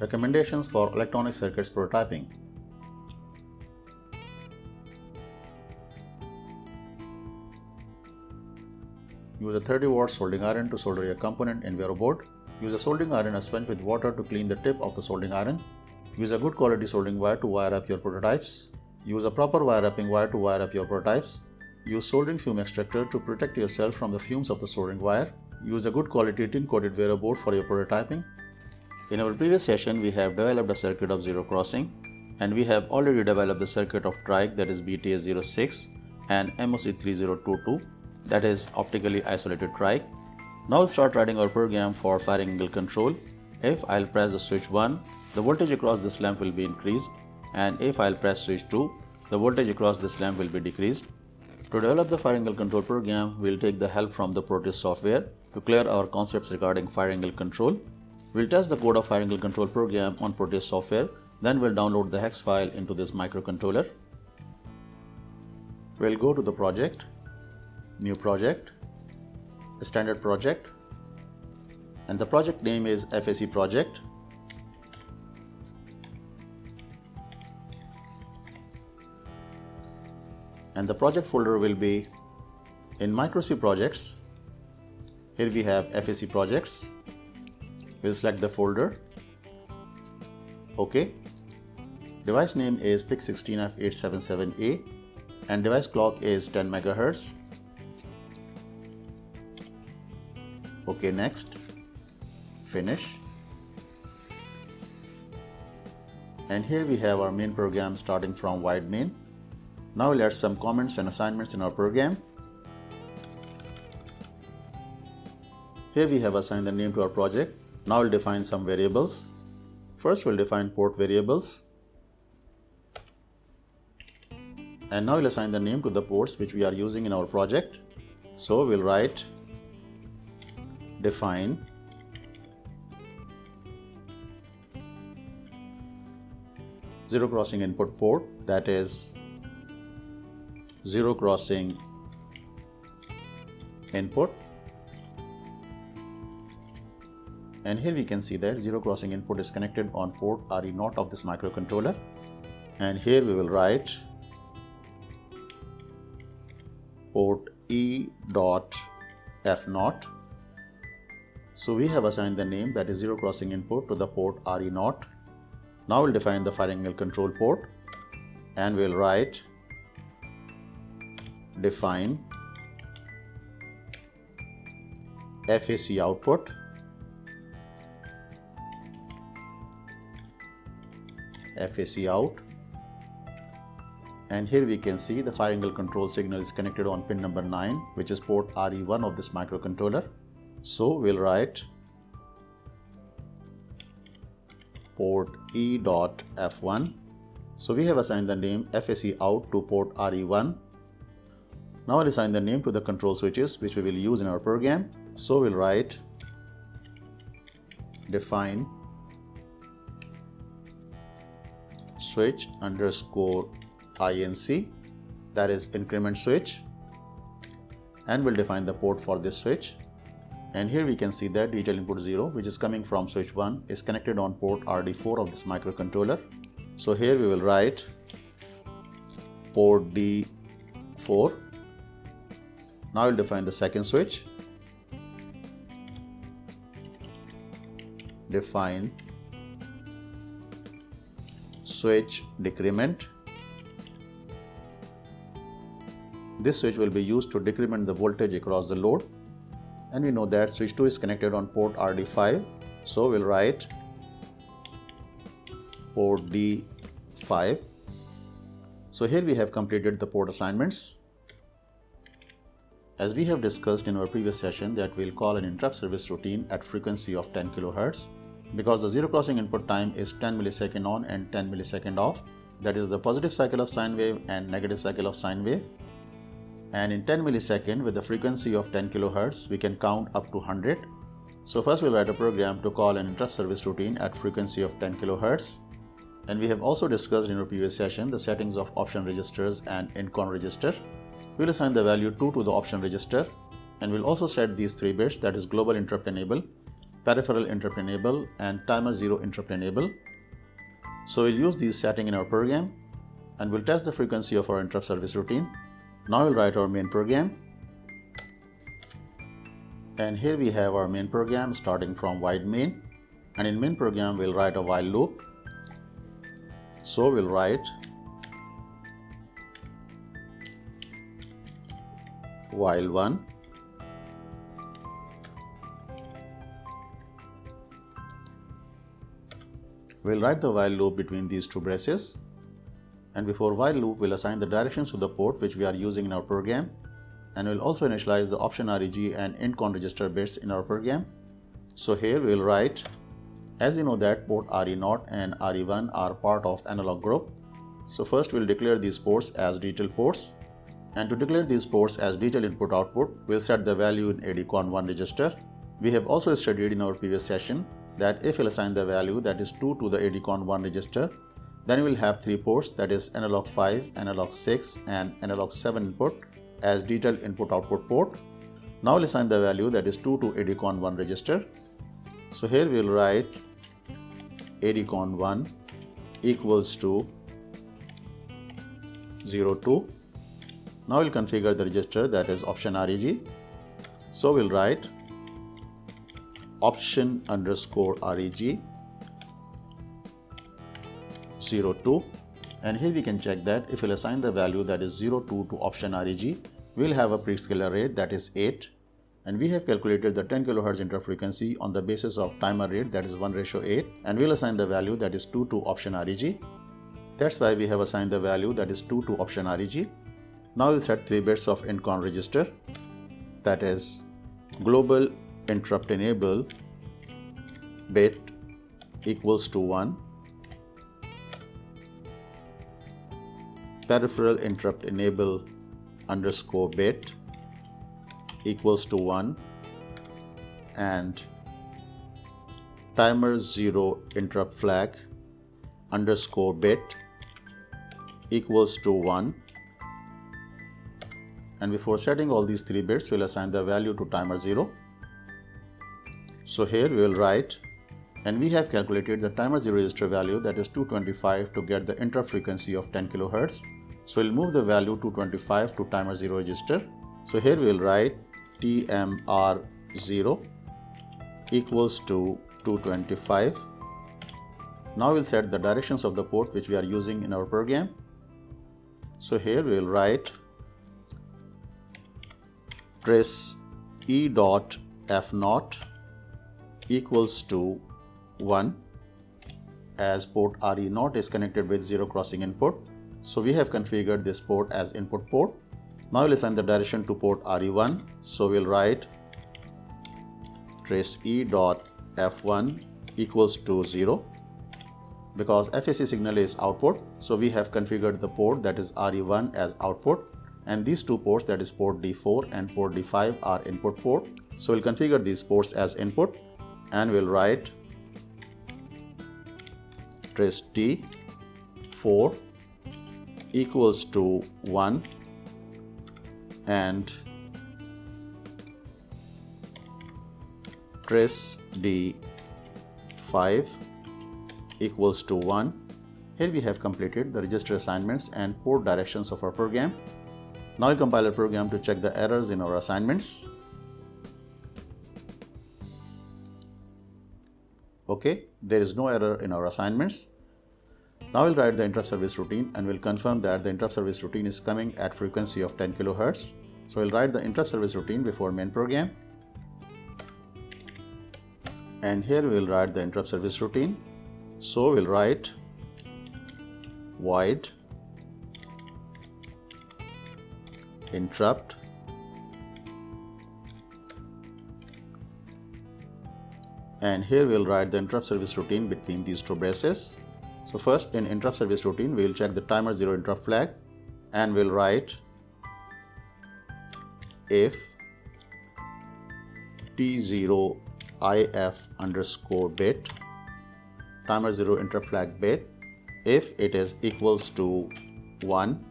Recommendations for electronic circuits prototyping. Use a 30-watt soldering iron to solder a component in Vero board. Use a soldering iron sponged with water to clean the tip of the soldering iron. Use a good quality soldering wire to wire up your prototypes. Use a proper wire wrapping wire to wire up your prototypes. Use soldering fume extractor to protect yourself from the fumes of the soldering wire. Use a good quality tin-coated Vero board for your prototyping. In our previous session, we have developed a circuit of zero crossing, and we have already developed the circuit of trike, that is BTS06, and MOC3022, that is optically isolated trike. Now we'll start writing our program for firing angle control. If I'll press the switch 1, the voltage across this lamp will be increased, and if I'll press switch 2, the voltage across this lamp will be decreased. To develop the firing angle control program, we'll take the help from the Proto software to clear our concepts regarding firing angle control. We'll test the code of firing angle control program on Proto software, then we'll download the hex file into this microcontroller. We'll go to the project, new project, standard project, and the project name is FAC project. And the project folder will be in microC projects. Here we have FAC projects. We'll select the folder. OK. Device name is PIC16F877A and device clock is 10 MHz. OK, next. Finish. And here we have our main program starting from void main. Now we'll add some comments and assignments in our program. Here we have assigned the name to our project. Now we'll define some variables. First we'll define port variables. And now we'll assign the name to the ports which we are using in our project. So we'll write define zero crossing input port, that is zero crossing input. And here we can see that zero crossing input is connected on port RE0 of this microcontroller. And here we will write port E.F0. So we have assigned the name, that is zero crossing input, to the port RE0. Now we'll define the firing angle control port and we'll write define FAC output FAC out, and here we can see the firing angle control signal is connected on pin number 9, which is port RE1 of this microcontroller. So we'll write port E.F1. So we have assigned the name FAC out to port RE1. Now I'll assign the name to the control switches which we will use in our program. So we'll write define switch underscore INC, that is increment switch, and we'll define the port for this switch. And here we can see that digital input 0, which is coming from switch 1, is connected on port RD4 of this microcontroller. So here we will write port D4. Now we'll define the second switch. Define switch decrement. This switch will be used to decrement the voltage across the load, and we know that switch 2 is connected on port RD5, so we'll write port D5. So here we have completed the port assignments. As we have discussed in our previous session that we'll call an interrupt service routine at frequency of 10 kHz. Because the zero crossing input time is 10 millisecond on and 10 millisecond off, that is the positive cycle of sine wave and negative cycle of sine wave. And in 10 millisecond with the frequency of 10 kHz, we can count up to 100. So first we'll write a program to call an interrupt service routine at frequency of 10 kHz. And we have also discussed in our previous session the settings of option registers and incon register. We'll assign the value 2 to the option register, and we'll also set these 3 bits, that is global interrupt enable, peripheral interrupt enable, and timer 0 interrupt enable. So we'll use these settings in our program and we'll test the frequency of our interrupt service routine. Now we'll write our main program. And here we have our main program starting from void main. And in main program we'll write a while loop. So we'll write while 1 we'll write the while loop between these two braces, and before while loop we'll assign the directions to the port which we are using in our program, and we'll also initialize the option REG and IntCon register bits in our program. So here we'll write, as we know that port RE0 and RE1 are part of analog group, so first we'll declare these ports as digital ports. And to declare these ports as digital input output, we'll set the value in ADCON1 register. We have also studied in our previous session that if we'll assign the value that is 2 to the ADCON1 register, then we'll have 3 ports, that is analog 5, analog 6 and analog 7 input as digital input output port. Now we'll assign the value that is 2 to ADCON1 register. So here we'll write ADCON1 equals to 02. Now we'll configure the register that is option REG. So we'll write option underscore REG 02, and here we can check that if we'll assign the value that is 02 to option REG, we'll have a prescaler rate that is 8, and we have calculated the 10 kHz interrupt frequency on the basis of timer rate that is 1:8, and we'll assign the value that is 2 to option REG. That's why we have assigned the value that is 2 to option REG. Now we'll set 3 bits of IntCon register, that is global interrupt enable bit equals to 1, peripheral interrupt enable underscore bit equals to 1, and timer 0 interrupt flag underscore bit equals to 1. And before setting all these 3 bits, we'll assign the value to timer 0. So here we will write, and we have calculated the timer 0 register value that is 225 to get the interrupt frequency of 10 kHz. So we'll move the value 225 to timer 0 register. So here we will write TMR0 equals to 225. Now we'll set the directions of the port which we are using in our program. So here we will write trace E dot F0 equals to 1, as port RE0 is connected with 0 crossing input. So we have configured this port as input port. Now we'll assign the direction to port RE1. So we'll write trace E dot F1 equals to 0. Because FAC signal is output, so we have configured the port that is RE1 as output, and these 2 ports, that is port D4 and port D5, are input port. So we'll configure these ports as input, and we'll write trace T4 equals to 1 and trace D5 equals to 1. Here we have completed the register assignments and port directions of our program. Now we'll compile our program to check the errors in our assignments. Okay, there is no error in our assignments. Now we'll write the interrupt service routine and we'll confirm that the interrupt service routine is coming at frequency of 10 kHz. So we'll write the interrupt service routine before main program. And here we will write the interrupt service routine. So we'll write void interrupt and here we'll write the interrupt service routine between these 2 braces. So first, in interrupt service routine, we will check the timer 0 interrupt flag and we'll write if T0 IF underscore bit timer 0 interrupt flag bit, if it is equals to 1,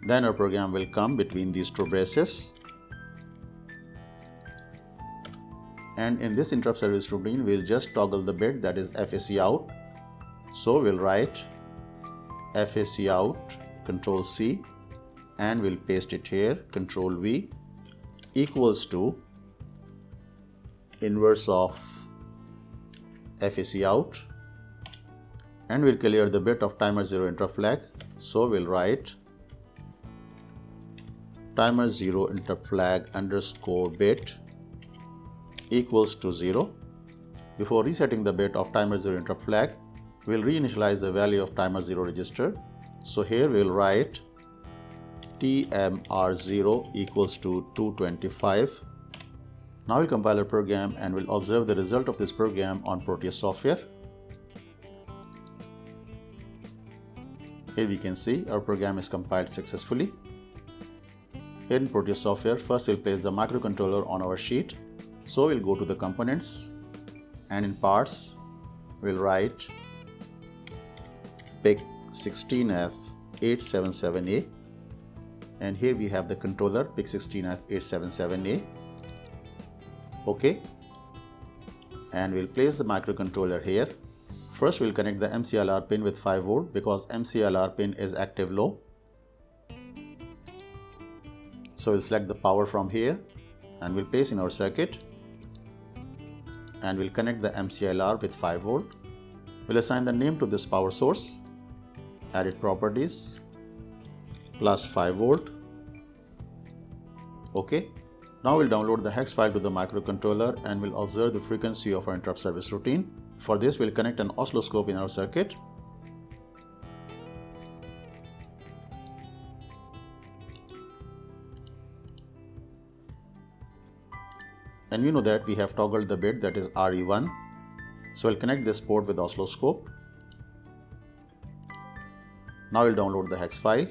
then our program will come between these 2 braces, And in this interrupt service routine, we'll just toggle the bit that is FAC out. So we'll write FAC out, Control C, and we'll paste it here, Control V, equals to inverse of FAC out, and we'll clear the bit of timer 0 interrupt flag. So we'll write timer 0 interrupt flag underscore bit equals to 0. Before resetting the bit of timer 0 interrupt flag, we'll reinitialize the value of timer 0 register. So here we'll write TMR0 equals to 225. Now we'll compile our program and we'll observe the result of this program on Proteus software. Here we can see our program is compiled successfully. Here in Proteus software, first we'll place the microcontroller on our sheet. So we'll go to the components, and in parts we'll write PIC 16F877A, and here we have the controller PIC 16F877A. OK, and we'll place the microcontroller here. First we'll connect the MCLR pin with 5 volt because MCLR pin is active low. So we'll select the power from here and we'll place in our circuit, and we'll connect the MCLR with 5 volt. We'll assign the name to this power source, edit properties, plus 5 volt. OK. Now we'll download the hex file to the microcontroller and we'll observe the frequency of our interrupt service routine. For this, we'll connect an oscilloscope in our circuit. And we know that we have toggled the bit that is RE1. So we'll connect this port with oscilloscope. Now we'll download the hex file.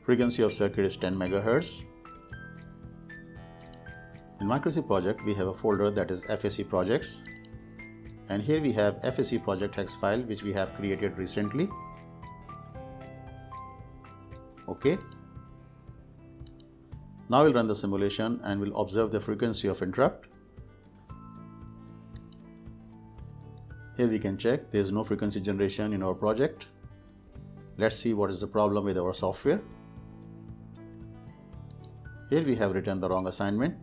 Frequency of circuit is 10 MHz. In microC project, we have a folder that is FAC projects. And here we have FAC project hex file which we have created recently. OK. Now we'll run the simulation and we'll observe the frequency of interrupt. Here we can check there is no frequency generation in our project. Let's see what is the problem with our software. Here we have written the wrong assignment.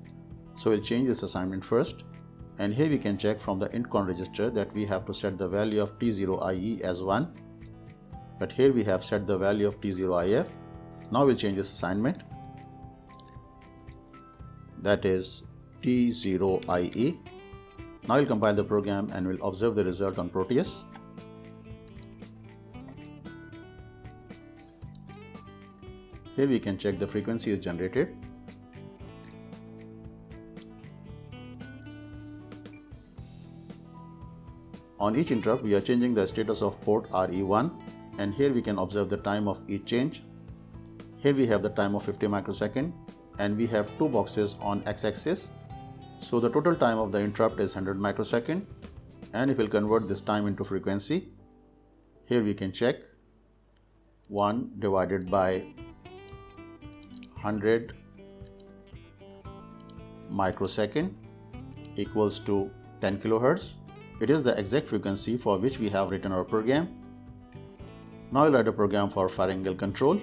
So we'll change this assignment first. And here we can check from the intcon register that we have to set the value of T0IE as 1. But here we have set the value of T0IF. Now we'll change this assignment. That is T0IE. Now we'll compile the program and we'll observe the result on Proteus. Here we can check the frequency is generated. On each interrupt, we are changing the status of port RE1, and here we can observe the time of each change. Here we have the time of 50 microsecond, and we have two boxes on x-axis. So the total time of the interrupt is 100 microsecond, and if we'll convert this time into frequency, here we can check 1 divided by 100 microsecond equals to 10 kilohertz. It is the exact frequency for which we have written our program. Now we'll write a program for firing angle control.